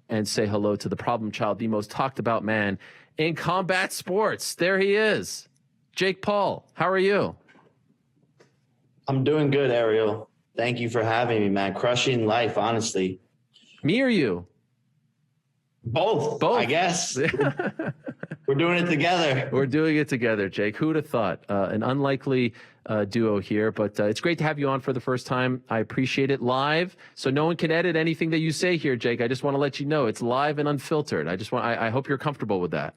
and say hello to the problem child, the most talked about man in combat sports. There he is. Jake Paul, how are you? I'm doing good, Ariel. Thank you for having me, man. Crushing life, honestly. Me or you? Both. I guess. We're doing it together. We're doing it together, Jake. Who'd have thought? An unlikely duo here, but it's great to have you on for the first time. I appreciate it live, so no one can edit anything that you say here, Jake. I just want to let you know it's live and unfiltered. I hope you're comfortable with that.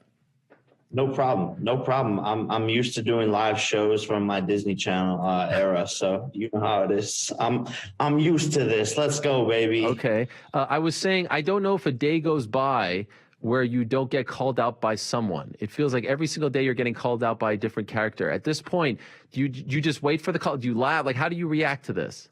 No problem. No problem. I'm used to doing live shows from my Disney Channel era, so you know how it is. I'm used to this. Let's go, baby. Okay. I was saying I don't know if a day goes by where you don't get called out by someone. It feels like every single day you're getting called out by a different character. At this point, do you just wait for the call? Do you laugh? Like, how do you react to this?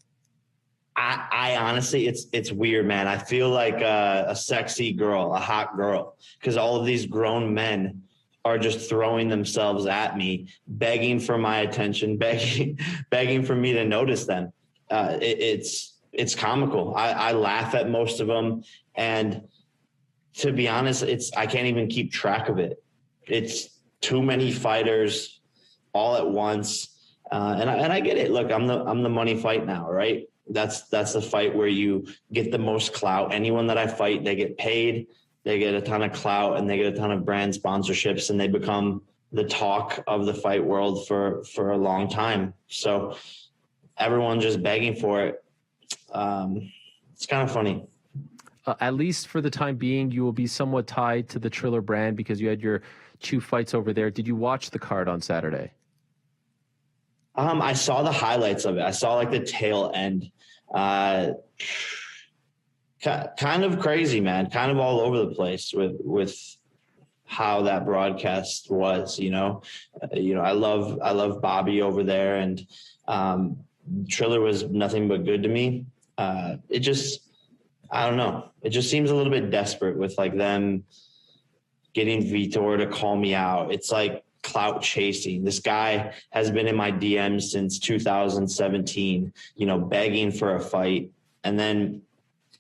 I honestly, it's weird, man. I feel like a sexy girl, a hot girl, because all of these grown men are just throwing themselves at me, begging for my attention, begging for me to notice them. It's comical. I laugh at most of them, and to be honest, I can't even keep track of it. It's too many fighters all at once, and I get it. Look, I'm the money fight now, right? That's the fight where you get the most clout. Anyone that I fight, they get paid, they get a ton of clout, and they get a ton of brand sponsorships, and they become the talk of the fight world for a long time. So everyone's just begging for it. It's kind of funny. At least for the time being, you will be somewhat tied to the Triller brand because you had your 2 fights over there. Did you watch the card on Saturday? I saw the highlights of it. I saw like the tail end. Kind of crazy, man. Kind of all over the place with how that broadcast was. I love Bobby over there, and Triller was nothing but good to me. I don't know. It just seems a little bit desperate with like them getting Vitor to call me out. It's like clout chasing. This guy has been in my DMs since 2017, begging for a fight. And then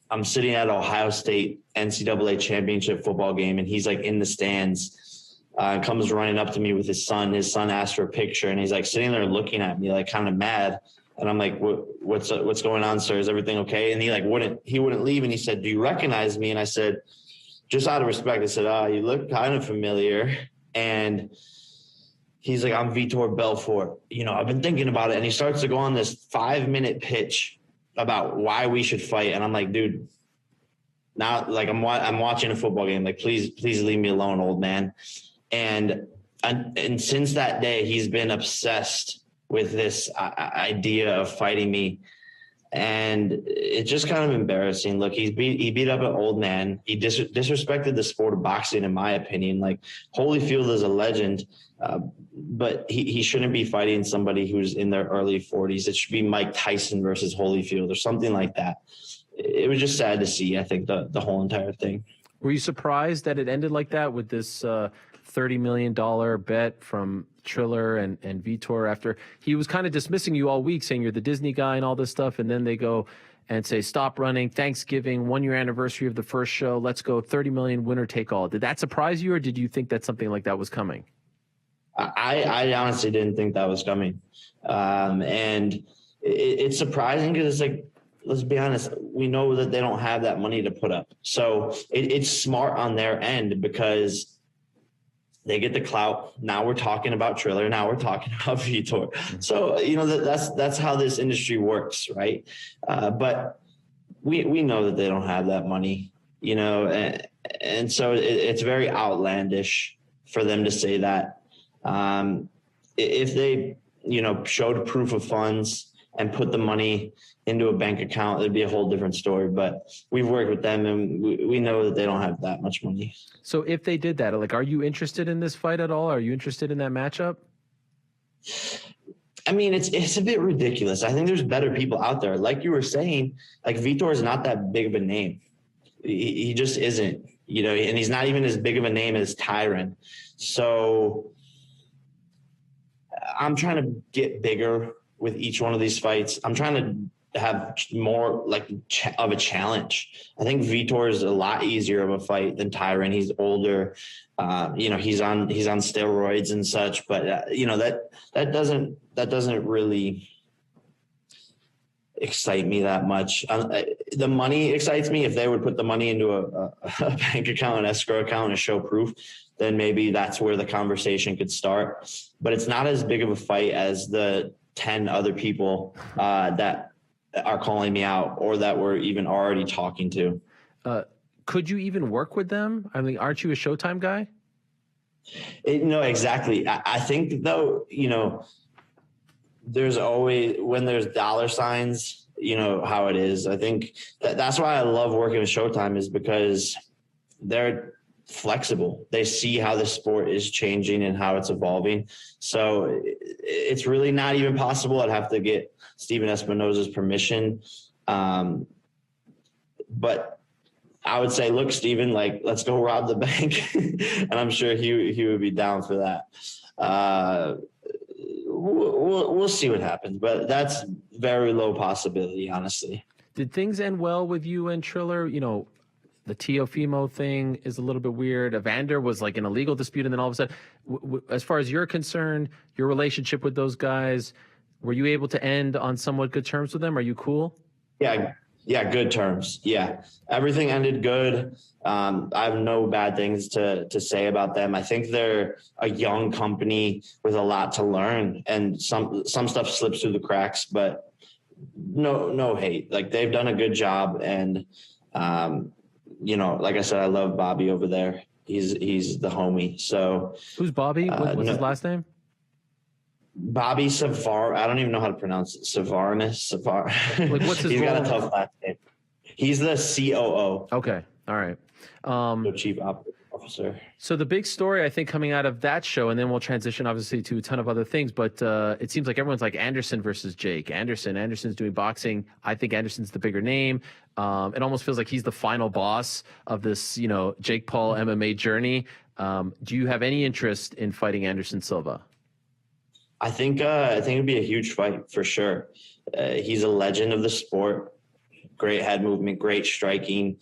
I'm sitting at Ohio State NCAA championship football game, and he's like in the stands, comes running up to me with his son. His son asked for a picture, and he's like sitting there looking at me like kind of mad. And I'm like, what's going on, sir? Is everything okay? And he wouldn't leave. And he said, do you recognize me? And I said, just out of respect, I said, you look kind of familiar. And he's like, I'm Vitor Belfort. I've been thinking about it. And he starts to go on this 5-minute pitch about why we should fight. And I'm like, dude, now like I'm watching a football game. Like, please leave me alone, old man. And since that day, he's been obsessed with this idea of fighting me. And it's just kind of embarrassing. Look, he beat up an old man. He disrespected the sport of boxing, in my opinion. Like, Holyfield is a legend, but he shouldn't be fighting somebody who's in their early 40s. It should be Mike Tyson versus Holyfield or something like that. It was just sad to see, I think, the whole entire thing. Were you surprised that it ended like that with this $30 million bet from Triller and Vitor after he was kind of dismissing you all week, saying you're the Disney guy and all this stuff, and then they go and say, stop running, Thanksgiving, 1-year anniversary of the first show, let's go, 30 million, winner take all. Did that surprise you, or did you think that something like that was coming? I honestly didn't think that was coming. And it's surprising because it's like, let's be honest, we know that they don't have that money to put up. So it's smart on their end because they get the clout. Now we're talking about Triller. Now we're talking about Vitor. So, that's how this industry works, right? But we know that they don't have that money, and so it's very outlandish for them to say that. If they, showed proof of funds and put the money into a bank account, it'd be a whole different story. But we've worked with them, and we know that they don't have that much money. So if they did that, like, are you interested in this fight at all? Are you interested in that matchup? I mean, it's a bit ridiculous. I think there's better people out there. Like you were saying, like, Vitor is not that big of a name. He just isn't, and he's not even as big of a name as Tyron. So I'm trying to get bigger with each one of these fights. I'm trying to have more like of a challenge. I think Vitor is a lot easier of a fight than Tyron. He's older, he's on steroids and such, but that doesn't really excite me that much. The money excites me. If they would put the money into a bank account, an escrow account, and show proof, then maybe that's where the conversation could start. But it's not as big of a fight as the 10 other people that are calling me out or that we're even already talking to. Could you even work with them? I mean, aren't you a Showtime guy? No, exactly. I think though, there's always, when there's dollar signs, how it is. I think that's why I love working with Showtime, is because they're flexible. They see how the sport is changing and how it's evolving. So it's really not even possible. I'd have to get Steven Espinosa's permission. But I would say, look, Steven, let's go rob the bank. And I'm sure he would be down for that. We'll see what happens, but that's very low possibility, honestly. Did things end well with you and Triller? The Teofimo thing is a little bit weird. Evander was like an illegal dispute, and then all of a sudden, as far as you're concerned, your relationship with those guys, were you able to end on somewhat good terms with them? Are you cool? Yeah, good terms. Yeah, everything ended good. I have no bad things to say about them. I think they're a young company with a lot to learn, and some stuff slips through the cracks, but no hate. They've done a good job, and like I said, I love Bobby over there. He's the homie. So who's Bobby? What's his last name? Bobby Savar. I don't even know how to pronounce it. Savarnis. What's his He's role? got a tough last name. He's the COO. Okay. All right. The chief operating officer. So the big story, I think, coming out of that show, and then we'll transition obviously to a ton of other things, but it seems like everyone's like Anderson versus Jake. Anderson's doing boxing. I think Anderson's the bigger name. It almost feels like he's the final boss of this, Jake Paul MMA journey. Do you have any interest in fighting Anderson Silva? I think it'd be a huge fight for sure. He's a legend of the sport. Great head movement, great striking.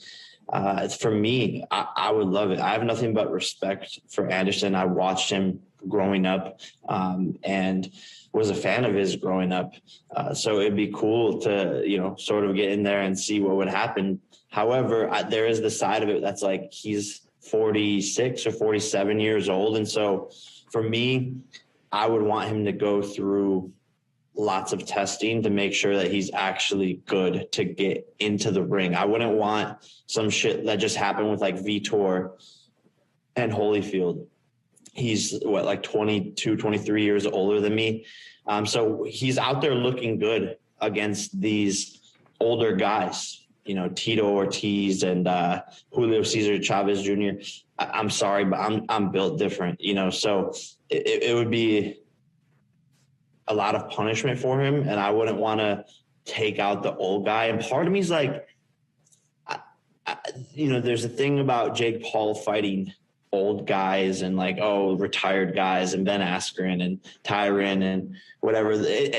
For me, I would love it. I have nothing but respect for Anderson. I watched him growing up and was a fan of his growing up. So it'd be cool to, sort of get in there and see what would happen. However, there is the side of it that's like he's 46 or 47 years old. And so for me, I would want him to go through lots of testing to make sure that he's actually good to get into the ring. I wouldn't want some shit that just happened with Vitor and Holyfield. He's 22, 23 years older than me. So he's out there looking good against these older guys, Tito Ortiz and Julio Cesar Chavez Jr. I'm sorry, but I'm built different, so it would be a lot of punishment for him, and I wouldn't want to take out the old guy. And part of me is like, there's a thing about Jake Paul fighting old guys and retired guys and Ben Askren and Tyron and whatever.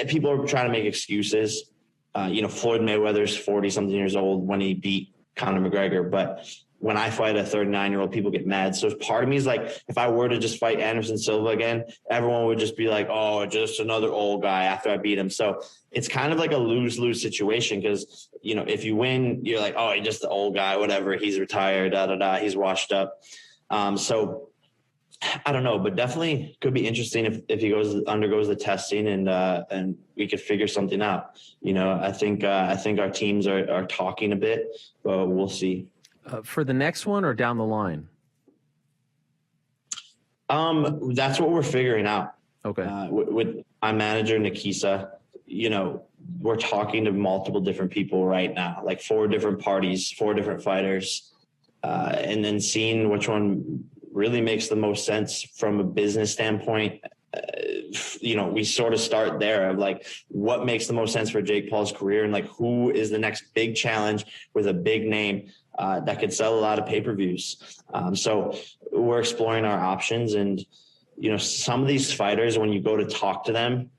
People are trying to make excuses. Floyd Mayweather's 40-something years old when he beat Conor McGregor, but when I fight a 39-year-old, people get mad. So part of me is like, if I were to just fight Anderson Silva again, everyone would just be like, oh, just another old guy after I beat him. So it's kind of like a lose-lose situation because, if you win, you're like, oh, he's just the old guy, whatever. He's retired, he's washed up. So I don't know, but definitely could be interesting if he undergoes the testing and we could figure something out. I think our teams are talking a bit, but we'll see. For the next one or down the line? That's what we're figuring out. Okay. With my manager, Nikisa, we're talking to multiple different people right now, 4 different parties, 4 different fighters, and then seeing which one really makes the most sense from a business standpoint. We sort of start there of what makes the most sense for Jake Paul's career and who is the next big challenge with a big name that could sell a lot of pay-per-views. So we're exploring our options, and some of these fighters, when you go to talk to them,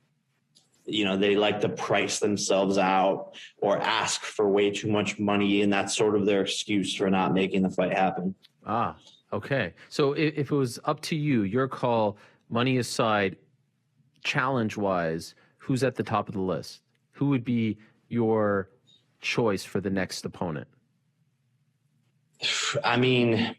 they like to price themselves out or ask for way too much money, and that's sort of their excuse for not making the fight happen. Ah, okay. So if it was up to you, your call, money aside, challenge-wise, who's at the top of the list? Who would be your choice for the next opponent? I mean,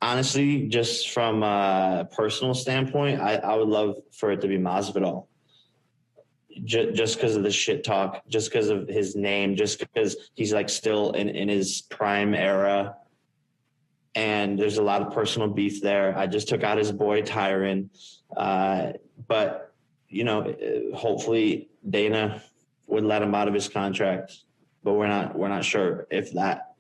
honestly, just from a personal standpoint, I would love for it to be Masvidal. Just because of the shit talk, just because of his name, just because he's like still in his prime era. And there's a lot of personal beef there. I just took out his boy Tyron. But, hopefully Dana would let him out of his contract. But we're not sure if that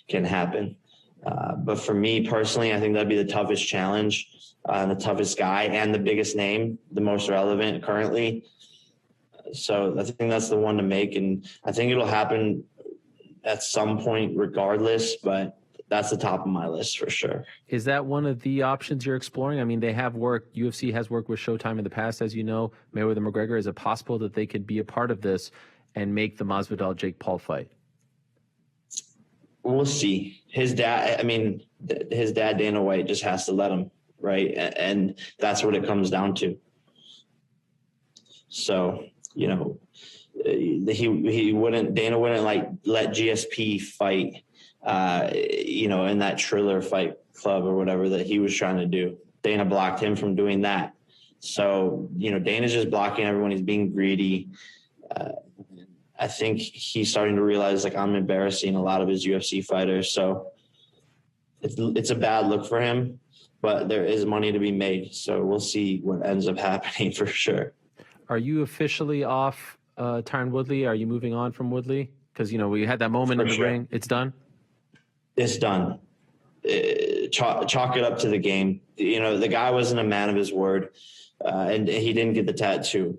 can happen. But for me personally, I think that'd be the toughest challenge, the toughest guy, and the biggest name, the most relevant currently. So I think that's the one to make, and I think it'll happen at some point regardless, but that's the top of my list for sure. Is that one of the options you're exploring? I mean, they have worked, UFC has worked with Showtime in the past, as you know, Mayweather-McGregor. Is it possible that they could be a part of this and make the Masvidal-Jake Paul fight? We'll see. His dad, Dana White, just has to let him, right? And that's what it comes down to. So, Dana wouldn't like let GSP fight, in that Triller fight club or whatever that he was trying to do. Dana blocked him from doing that. So, Dana's just blocking everyone. He's being greedy. I think he's starting to realize like I'm embarrassing a lot of his UFC fighters. So it's a bad look for him, but there is money to be made. So we'll see what ends up happening for sure. Are you officially off Tyron Woodley? Are you moving on from Woodley? Because, we had that moment in the ring. It's done? It's done. Chalk it up to the game. The guy wasn't a man of his word, and he didn't get the tattoo.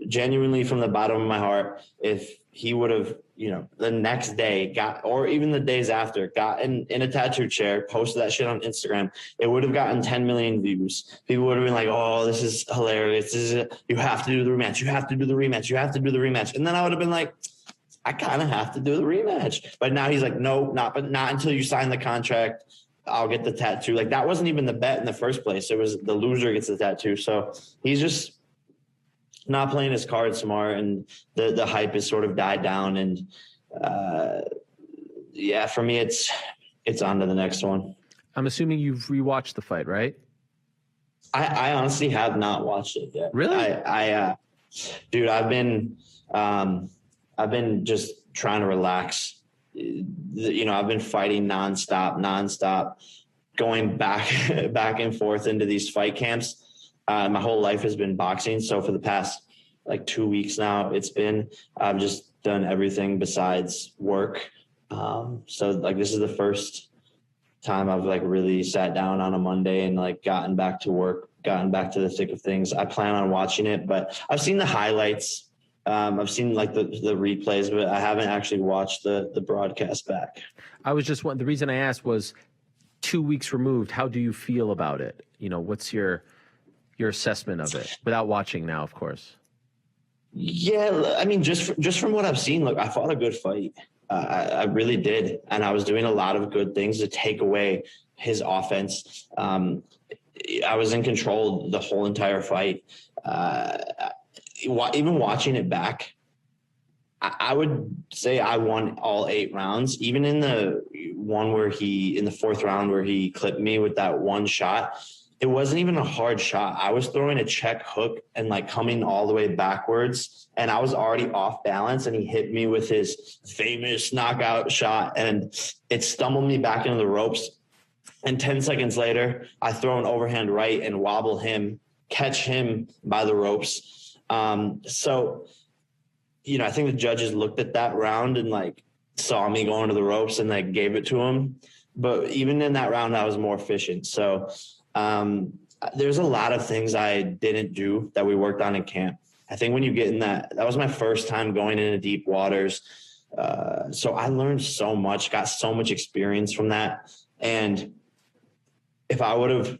Genuinely, from the bottom of my heart, if he would have, the next day or even the days after, got in a tattoo chair, posted that shit on Instagram, it would have gotten 10 million views. People would have been like, oh, this is hilarious. You have to do the rematch. You have to do the rematch. You have to do the rematch. And then I would have been like, I kind of have to do the rematch. But now he's like, no, not until you sign the contract. I'll get the tattoo. Like, that wasn't even the bet in the first place. It was the loser gets the tattoo. So he's just not playing his cards smart, and the hype has sort of died down. And for me, it's on to the next one. I'm assuming you've rewatched the fight, right? I honestly have not watched it yet. Really? Dude, I've been just trying to relax. I've been fighting nonstop, going back and forth into these fight camps. My whole life has been boxing. So for the past 2 weeks now, I've just done everything besides work. So this is the first time I've really sat down on a Monday and gotten back to work, gotten back to the thick of things. I plan on watching it, but I've seen the highlights. I've seen the replays, but I haven't actually watched the broadcast back. The reason I asked was 2 weeks removed. How do you feel about it? What's your assessment of it without watching now, of course? Yeah. I mean, just from what I've seen, look, I fought a good fight. I really did. And I was doing a lot of good things to take away his offense. I was in control the whole entire fight. Even watching it back, I would say I won all 8 rounds. Even in the one in the 4th round where he clipped me with that one shot, it wasn't even a hard shot. I was throwing a check hook and coming all the way backwards, and I was already off balance, and he hit me with his famous knockout shot, and it stumbled me back into the ropes. And 10 seconds later, I throw an overhand right and wobble him, catch him by the ropes. So, I think the judges looked at that round and saw me going to the ropes and gave it to him. But even in that round, I was more efficient. So, there's a lot of things I didn't do that we worked on in camp. I think when you get in that was my first time going into deep waters. So I learned so much, got so much experience from that. And if I would have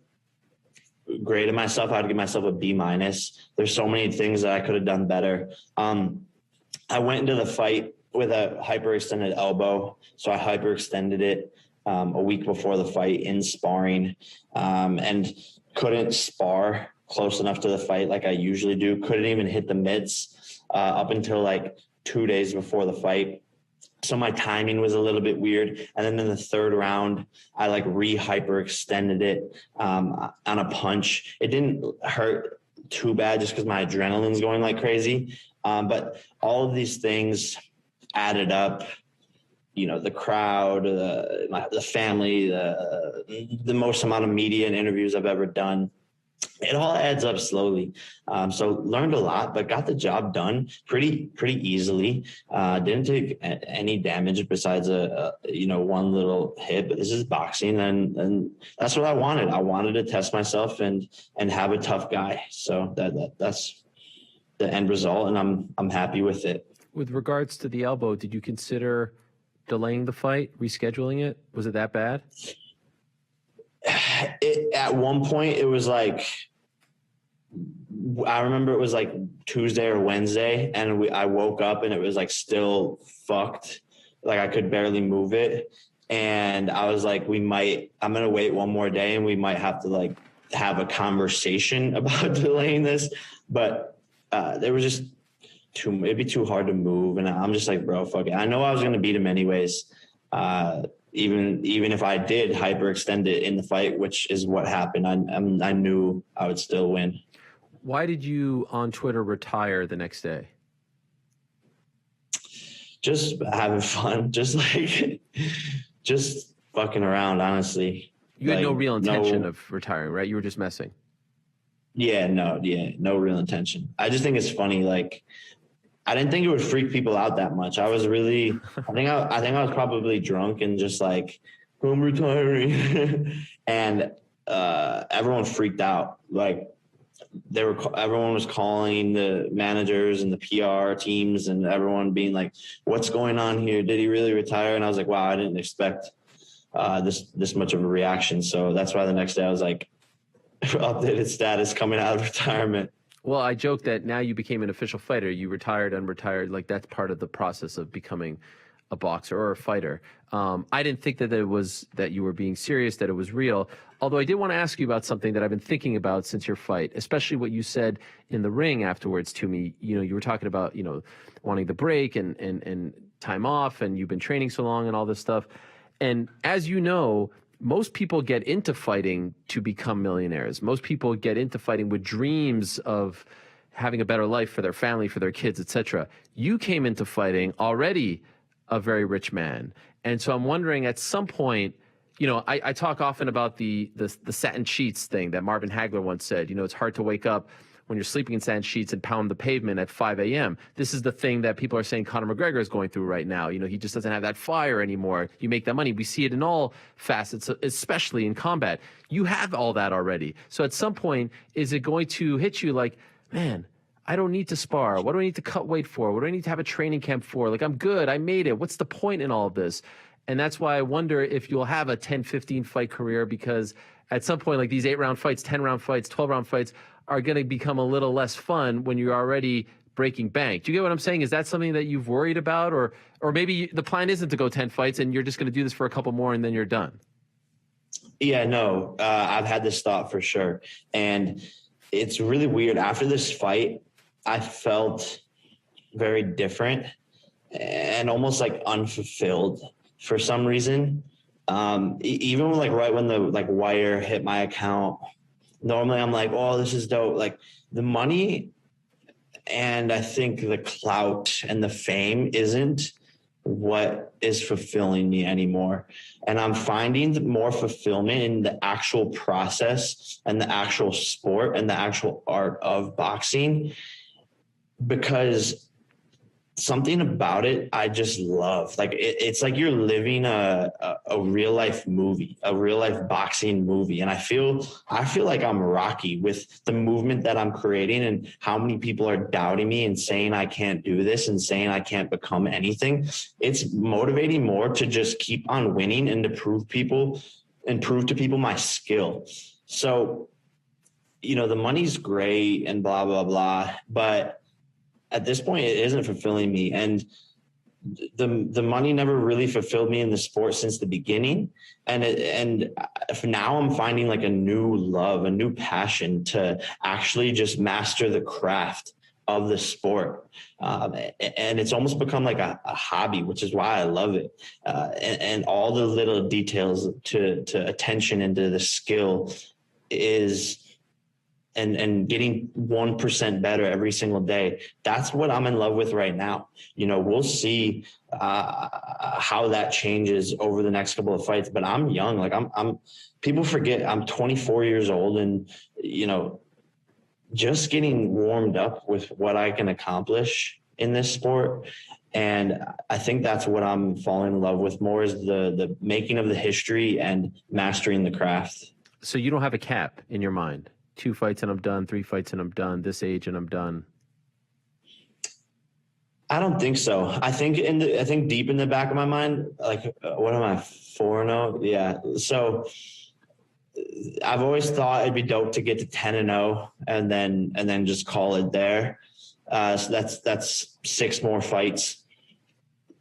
graded myself, I'd give myself a B-. There's so many things that I could have done better. I went into the fight with a hyperextended elbow. So I hyperextended it a week before the fight in sparring, and couldn't spar close enough to the fight like I usually do. Couldn't even hit the mitts up until like 2 days before the fight. So my timing was a little bit weird. And then in the third round, I like hyperextended it on a punch. It didn't hurt too bad just because my adrenaline's going like crazy. But all of these things added up. You know, the crowd, the family, the most amount of media and interviews I've ever done. It all adds up slowly. So learned a lot, but got the job done pretty easily. Didn't take any damage besides one little hit. But this is boxing, and that's what I wanted. I wanted to test myself and have a tough guy. So that's the end result, and I'm happy with it. With regards to the elbow, did you consider delaying the fight, rescheduling it? Was it that bad? At one point, it was like, I remember it was like Tuesday or Wednesday, and I woke up and it was like still fucked. Like I could barely move it. And I was like, I'm going to wait one more day and we might have to like have a conversation about delaying this. But there was just it'd be too hard to move. And I'm just like, bro, fuck it. I know I was going to beat him anyways. Even if I did hyperextend it in the fight, which is what happened, I knew I would still win. Why did you on Twitter retire the next day? Just having fun, just fucking around, honestly. You had no real intention of retiring, right? You were just messing. No real intention. I just think it's funny. Like, I didn't think it would freak people out that much. I was really, I think I was probably drunk and just like, I'm retiring. And everyone freaked out. Like everyone was calling the managers and the PR teams and everyone being like, what's going on here? Did he really retire? And I was like, wow, I didn't expect this much of a reaction. So that's why the next day I was like, updated status coming out of retirement. Well, I joke that now you became an official fighter. You retired, unretired. Like that's part of the process of becoming a boxer or a fighter. I didn't think that it was that you were being serious, that it was real. Although I did want to ask you about something that I've been thinking about since your fight, especially what you said in the ring afterwards to me. You know, you were talking about, wanting the break and time off, and you've been training so long and all this stuff. And as you know, most people get into fighting to become millionaires. Most people get into fighting with dreams of having a better life for their family, for their kids, etc. You came into fighting already a very rich man. And so I'm wondering at some point, I talk often about the satin sheets thing that Marvin Hagler once said. It's hard to wake up when you're sleeping in satin sheets and pound the pavement at 5 a.m. This is the thing that people are saying Conor McGregor is going through right now. He just doesn't have that fire anymore. You make that money. We see it in all facets, especially in combat. You have all that already. So at some point, is it going to hit you like, man, I don't need to spar. What do I need to cut weight for? What do I need to have a training camp for? Like, I'm good. I made it. What's the point in all of this? And that's why I wonder if you'll have a 10, 15 fight career, because at some point, like these 8-round fights, 10-round fights, 12-round fights are going to become a little less fun when you're already breaking bank. Do you get what I'm saying? Is that something that you've worried about? Or maybe the plan isn't to go 10 fights and you're just going to do this for a couple more and then you're done? Yeah, no, I've had this thought for sure. And it's really weird. After this fight, I felt very different and almost like unfulfilled for some reason. Even like right when the like wire hit my account, normally I'm like, oh, this is dope. Like the money and I think the clout and the fame isn't what is fulfilling me anymore. And I'm finding more fulfillment in the actual process and the actual sport and the actual art of boxing, because something about it I just love. Like it's like you're living a real life movie, a real life boxing movie. And I feel like I'm Rocky with the movement that I'm creating and how many people are doubting me and saying I can't do this and saying I can't become anything. It's motivating more to just keep on winning and to prove to people my skill. So the money's great and blah, blah, blah. But at this point, it isn't fulfilling me. And the money never really fulfilled me in the sport since the beginning. And now I'm finding like a new love, a new passion to actually just master the craft of the sport. And it's almost become like a hobby, which is why I love it. And all the little details to attention into the skill is, and getting 1% better every single day. That's what I'm in love with right now. We'll see how that changes over the next couple of fights, but I'm young. Like people forget I'm 24 years old, and, just getting warmed up with what I can accomplish in this sport. And I think that's what I'm falling in love with more, is the making of the history and mastering the craft. So you don't have a cap in your mind? 2 fights and I'm done, 3 fights and I'm done, this age and I'm done? I don't think so. I think deep in the back of my mind, like, what am I, 4-0? Yeah. So I've always thought it'd be dope to get to 10-0 and then just call it there. So that's 6 more fights,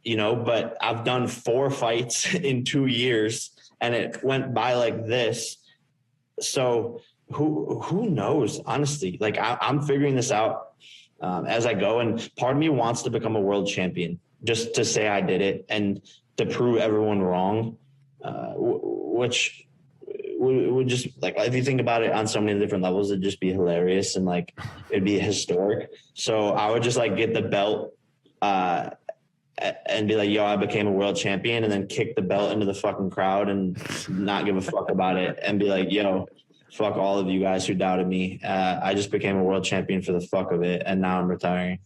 but I've done 4 fights in 2 years and it went by like this. So who knows, honestly. Like I'm figuring this out as I go, and part of me wants to become a world champion just to say I did it and to prove everyone wrong, which would just, like, if you think about it on so many different levels, it'd just be hilarious and like it'd be historic. So I would just like get the belt and be like, yo, I became a world champion, and then kick the belt into the fucking crowd and not give a fuck about it and be like, yo, fuck all of you guys who doubted me. I just became a world champion for the fuck of it, and now I'm retiring.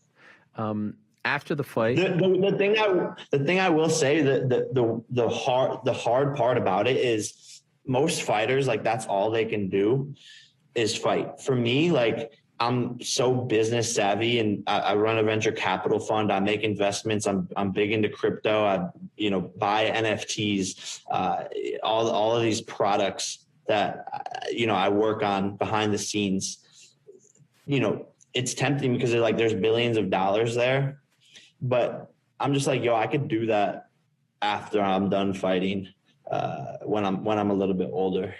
After the fight, the thing I will say, the hard part about it is most fighters, like, that's all they can do is fight. For me, like, I'm so business savvy, and I run a venture capital fund. I make investments. I'm big into crypto. I buy NFTs, all of these products that, I work on behind the scenes. It's tempting because there's billions of dollars there, but I'm just like, yo, I could do that after I'm done fighting, when I'm a little bit older.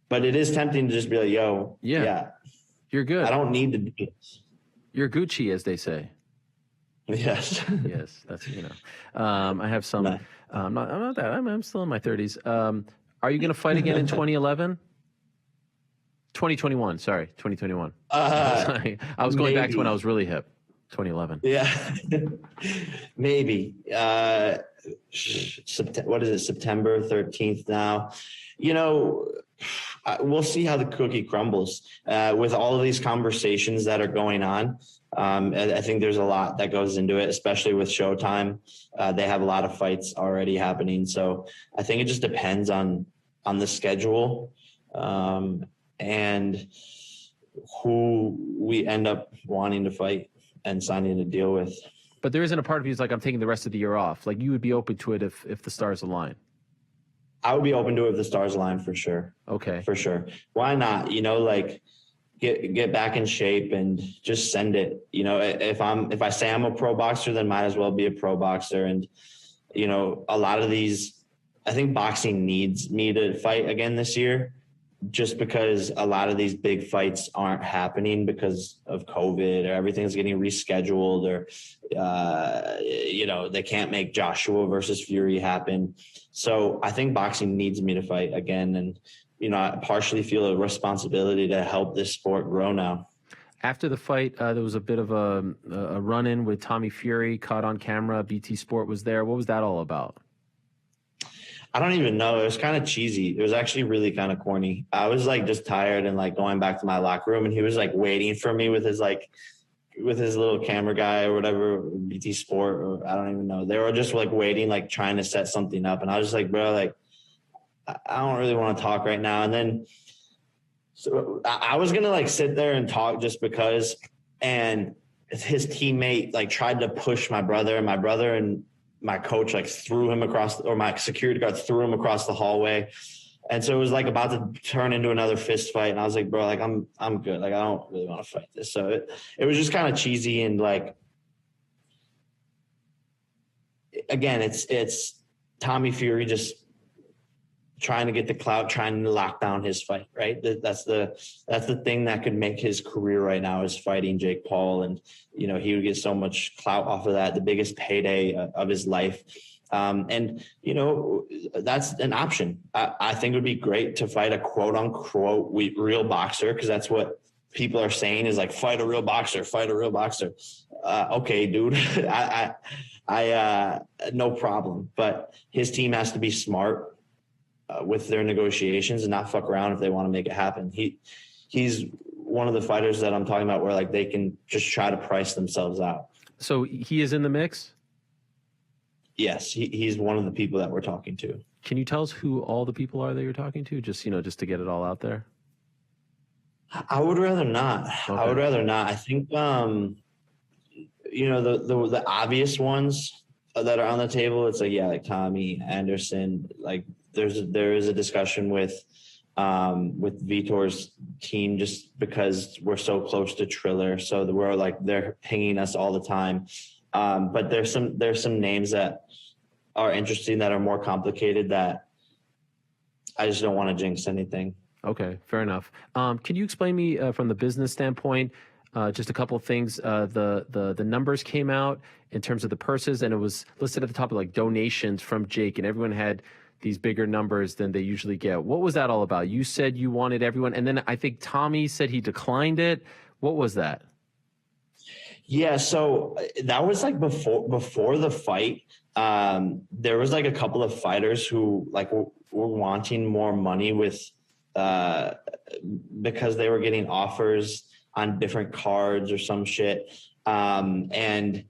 But it is tempting to just be like, yo, yeah, you're good. I don't need to do this. You're Gucci, as they say. Yes. Yes, that's I have some. No. I'm not that. I'm still in my 30s. Are you going to fight again in 2011? 2021. Sorry, 2021. I was going back to when I was really hip. 2011. Yeah, maybe. What is it? September 13th now. We'll see how the cookie crumbles with all of these conversations that are going on. I think there's a lot that goes into it, especially with Showtime. They have a lot of fights already happening. So I think it just depends on the schedule and who we end up wanting to fight and signing a deal with. But there isn't a part of you who's like, I'm taking the rest of the year off. Like, you would be open to it if the stars align. I would be open to it if the stars align, for sure. Okay. For sure. Why not? Get back in shape and just send it. If I say I'm a pro boxer, then might as well be a pro boxer. And, a lot of these, I think boxing needs me to fight again this year, just because a lot of these big fights aren't happening because of COVID, or everything's getting rescheduled, or, they can't make Joshua versus Fury happen. So I think boxing needs me to fight again. And, I partially feel a responsibility to help this sport grow now. After the fight, there was a bit of a run-in with Tommy Fury, caught on camera. BT Sport was there. What was that all about? I don't even know. It was kind of cheesy. It was actually really kind of corny. I was just tired and going back to my locker room, and he was waiting for me with his little camera guy or whatever, BT Sport, or I don't even know. They were just waiting, trying to set something up. And I was just like, bro, I don't really want to talk right now. And then so I was going to sit there and talk just because, and his teammate tried to push my brother, and my coach threw him across, or my security guard threw him across the hallway. And so it was like about to turn into another fist fight. And I was like, bro, like I'm good. Like, I don't really want to fight this. So it was just kind of cheesy. And like, again, it's Tommy Fury just trying to get the clout, trying to lock down his fight, right? That's the thing that could make his career right now is fighting Jake Paul. And, you know, he would get so much clout off of that, the biggest payday of his life. And, you know, that's an option. I think it would be great to fight a quote unquote real boxer, because that's what people are saying is like, fight a real boxer. Okay, dude, I no problem. But his team has to be smart with their negotiations and not fuck around if they want to make it happen. He's one of the fighters that I'm talking about where like they can just try to price themselves out. So he is in the mix? Yes, he's one of the people that we're talking to. Can you tell us who all the people are that you're talking to? Just, you know, just to get it all out there. I would rather not. Okay. I would rather not. I think, you know, the obvious ones that are on the table, it's like, yeah, like Tommy Anderson, like there is a discussion with Vitor's team just because we're so close to Triller. So we're like, they're pinging us all the time. But there's some names that are interesting that are more complicated that I just don't want to jinx anything. Okay, fair enough. Can you explain me from the business standpoint, just a couple of things? The numbers came out in terms of the purses, and it was listed at the top of like donations from Jake, and everyone had these bigger numbers than they usually get. What was that all about? You said you wanted everyone, and then I think Tommy said he declined it. What was that? Yeah, so that was like before the fight. There was like a couple of fighters who like were wanting more money with because they were getting offers on different cards or some shit, and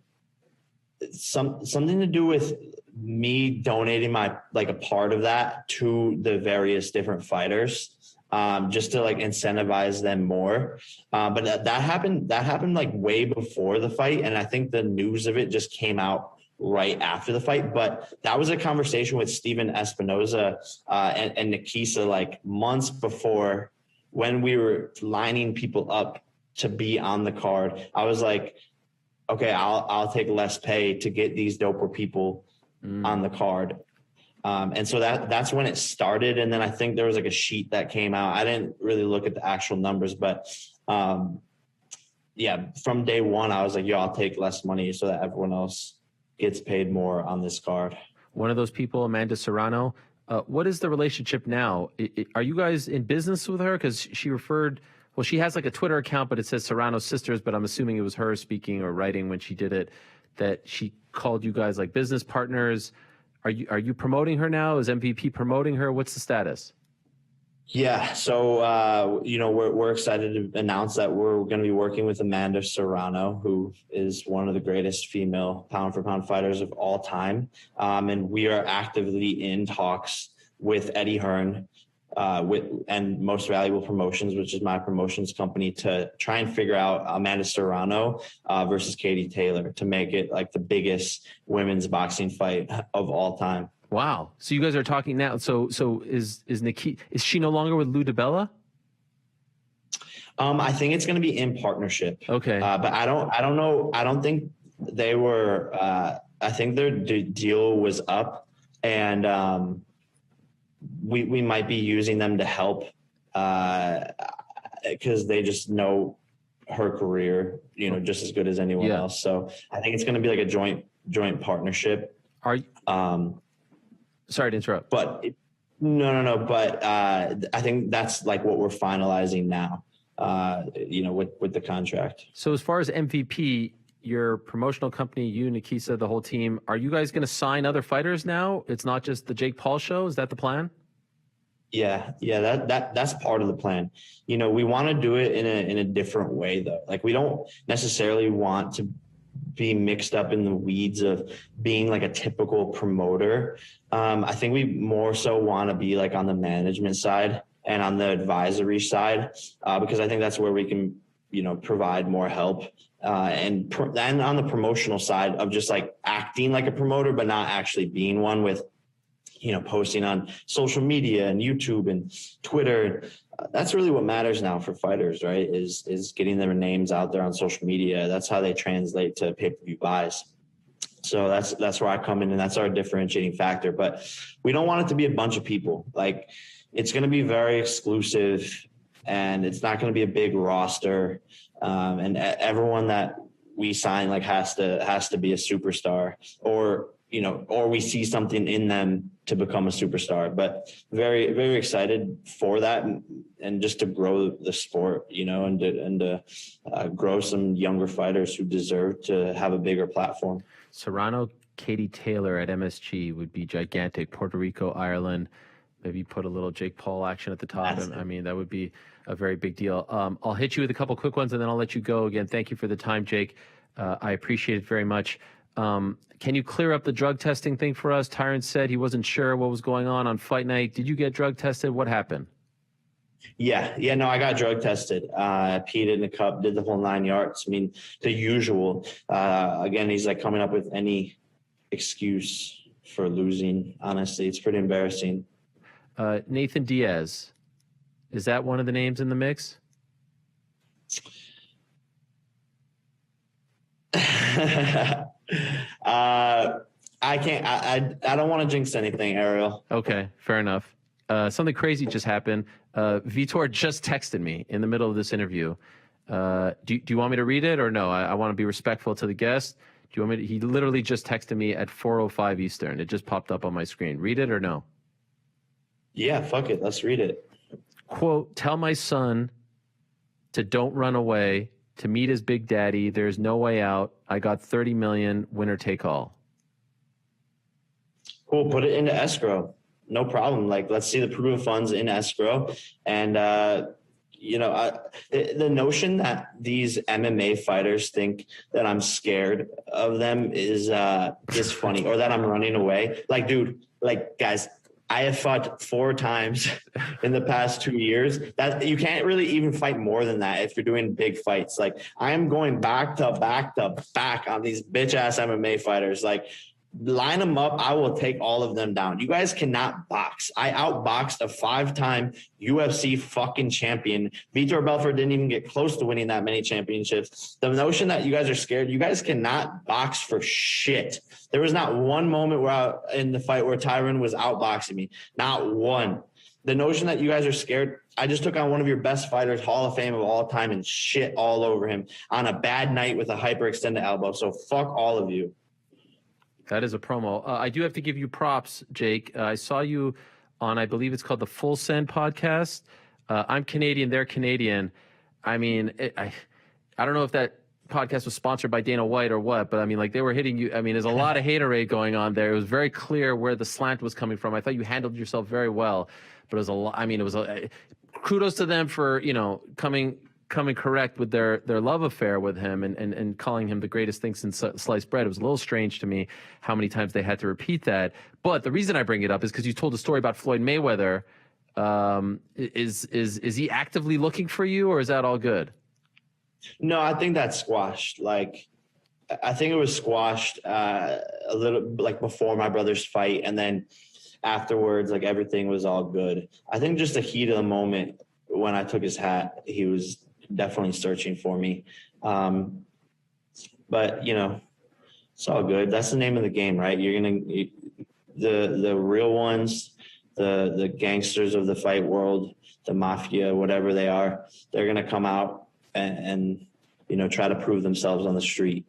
something to do with me donating my like a part of that to the various different fighters. Just to like incentivize them more. But that happened like way before the fight. And I think the news of it just came out right after the fight. But that was a conversation with Steven Espinoza and Nikisa like months before, when we were lining people up to be on the card. I was like, okay, I'll take less pay to get these doper people on the card. And so that's when it started. And then I think there was like a sheet that came out. I didn't really look at the actual numbers, but yeah, from day one, I was like, yo, I'll take less money so that everyone else gets paid more on this card. One of those people, Amanda Serrano, what is the relationship now? Are you guys in business with her? Because she she has like a Twitter account, but it says Serrano Sisters, but I'm assuming it was her speaking or writing when she did it, that she called you guys like business partners. Are you promoting her now? Is MVP promoting her? What's the status? Yeah, so you know, we're excited to announce that we're going to be working with Amanda Serrano, who is one of the greatest female pound for pound fighters of all time, and we are actively in talks with Eddie Hearn, and Most Valuable Promotions, which is my promotions company, to try and figure out Amanda Serrano versus Katie Taylor to make it like the biggest women's boxing fight of all time. Wow. So you guys are talking now. So is Nikki, is she no longer with Lou DeBella? I think it's going to be in partnership. Okay. But I don't know. I don't think they were, I think their deal was up, and we might be using them to help because they just know her career, you know, just as good as anyone else. So I think it's going to be like a joint partnership. Are you, sorry to interrupt, but no. But I think that's like what we're finalizing now, you know, with the contract. So as far as MVP, your promotional company, you, Nikisa, the whole team, are you guys going to sign other fighters now? It's not just the Jake Paul show. Is that the plan? Yeah, that's part of the plan. You know, we want to do it in a different way though. Like, we don't necessarily want to be mixed up in the weeds of being like a typical promoter. I think we more so want to be like on the management side and on the advisory side, because I think that's where we can, you know, provide more help. And on the promotional side of just like acting like a promoter, but not actually being one, with posting on social media and YouTube and Twitter. That's really what matters now for fighters, right? Is getting their names out there on social media. That's how they translate to pay-per-view buys. So that's where I come in, and that's our differentiating factor. But we don't want it to be a bunch of people. Like, it's going to be very exclusive, and it's not going to be a big roster. And everyone that we sign has to be a superstar, or we see something in them to become a superstar. But very, very excited for that, and just to grow the sport, and to grow some younger fighters who deserve to have a bigger platform. Serrano, Katie Taylor at MSG would be gigantic. Puerto Rico, Ireland, maybe put a little Jake Paul action at the top. I mean, that would be a very big deal. I'll hit you with a couple quick ones, and then I'll let you go. Again, thank you for the time, Jake. I appreciate it very much. Can you clear up the drug testing thing for us? Tyron said he wasn't sure what was going on fight night. Did you get drug tested? What happened? Yeah. No, I got drug tested. I peed in a cup, did the whole 9 yards. I mean, the usual. Again, he's coming up with any excuse for losing. Honestly, it's pretty embarrassing. Nathan Diaz, is that one of the names in the mix? I can't. I don't want to jinx anything, Ariel. Okay, fair enough. Something crazy just happened. Vitor just texted me in the middle of this interview. Do you want me to read it or no? I want to be respectful to the guest. Do you want me to? He literally just texted me at 4:05 Eastern. It just popped up on my screen. Read it or no? Yeah, fuck it. Let's read it. Quote, tell my son to don't run away, to meet his big daddy. There's no way out. I got 30 million, winner take all. Cool. Put it into escrow. No problem. Let's see the proof of funds in escrow. And, the notion that these MMA fighters think that I'm scared of them is funny, or that I'm running away. Guys, I have fought 4 times in the past 2 years. That you can't really even fight more than that if you're doing big fights. I am going back to back on these bitch ass MMA fighters. Line them up. I will take all of them down. You guys cannot box. I outboxed a 5-time UFC fucking champion. Vitor Belfort didn't even get close to winning that many championships. The notion that you guys are scared, you guys cannot box for shit. There was not one moment in the fight where Tyron was outboxing me. Not one. The notion that you guys are scared, I just took on one of your best fighters, Hall of Fame of all time, and shit all over him on a bad night with a hyperextended elbow. So fuck all of you. That is a promo. I do have to give you props, Jake. I saw you on, I believe it's called the Full Send podcast. I'm Canadian, they're Canadian. I mean, I don't know if that podcast was sponsored by Dana White or what, but I mean, they were hitting you. I mean, there's a lot of haterade going on there. It was very clear where the slant was coming from. I thought you handled yourself very well, but it was a lot. I mean, it was kudos to them for, coming correct with their love affair with him and calling him the greatest thing since sliced bread. It was a little strange to me how many times they had to repeat that. But the reason I bring it up is because you told a story about Floyd Mayweather. Is he actively looking for you, or is that all good? No, I think that's squashed. I think it was squashed a little before my brother's fight, and then afterwards, everything was all good. I think just the heat of the moment when I took his hat, he was definitely searching for me. But it's all good. That's the name of the game, right? You're the real ones, the gangsters of the fight world, the mafia, whatever they are, they're gonna come out and try to prove themselves on the street.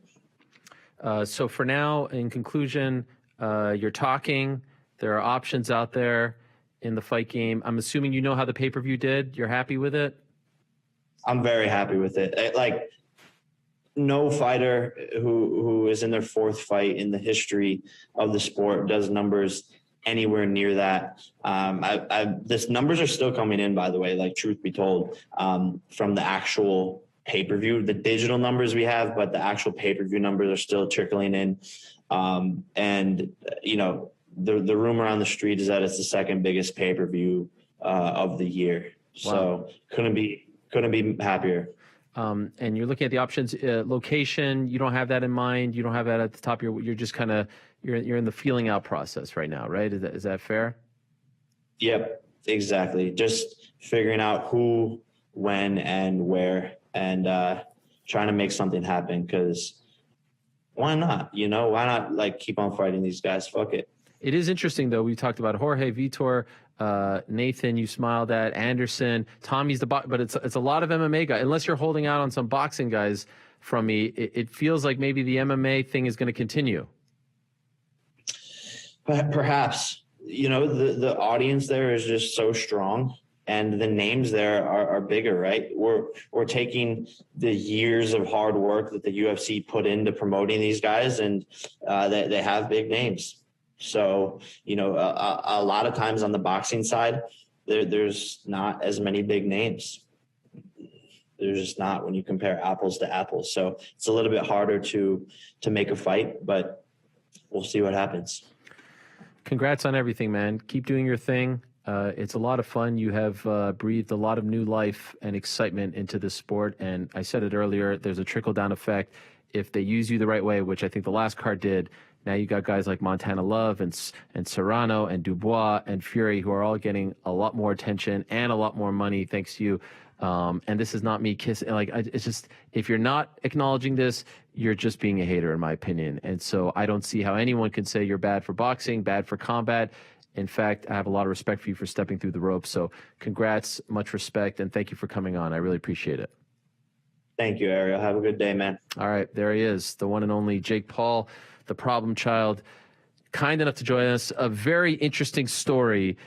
So for now, in conclusion, you're talking. There are options out there in the fight game. I'm assuming you know how the pay-per-view did. You're happy with it? I'm very happy with it. No fighter who is in their 4th fight in the history of the sport does numbers anywhere near that. This numbers are still coming in, by the way, truth be told, from the actual pay-per-view, the digital numbers we have, but the actual pay-per-view numbers are still trickling in. The rumor on the street is that it's the 2nd biggest pay-per-view of the year. Wow. So couldn't be happier. and you're looking at the options, location, you don't have that in mind. You don't have that at the top. You're just kind of, you're in the feeling out process right now, right? Is that fair? Yep, exactly. Just figuring out who, when, and where, and trying to make something happen. Because why not? You know, why not like keep on fighting these guys? Fuck it. It is interesting, though. We talked about Jorge, Vitor, Nathan, you smiled at, Anderson, Tommy's but it's a lot of MMA guys. Unless you're holding out on some boxing guys from me, it feels like maybe the MMA thing is going to continue. Perhaps, you know, the audience there is just so strong, and the names there are bigger, right? We're taking the years of hard work that the UFC put into promoting these guys, and they have big names. So, you know, a lot of times on the boxing side, there's not as many big names. There's just not when you compare apples to apples. So it's a little bit harder to make a fight, but we'll see what happens. Congrats on everything, man. Keep doing your thing. It's a lot of fun. You have breathed a lot of new life and excitement into this sport. And I said it earlier, there's a trickle-down effect. If they use you the right way, which I think the last card did, now you got guys like Montana Love and Serrano and Dubois and Fury who are all getting a lot more attention and a lot more money thanks to you. And this is not me kissing. It's just, if you're not acknowledging this, you're just being a hater, in my opinion. And so I don't see how anyone can say you're bad for boxing, bad for combat. In fact, I have a lot of respect for you for stepping through the ropes. So congrats, much respect, and thank you for coming on. I really appreciate it. Thank you, Ariel. Have a good day, man. All right, there he is, the one and only Jake Paul, the problem child, kind enough to join us. A very interesting story.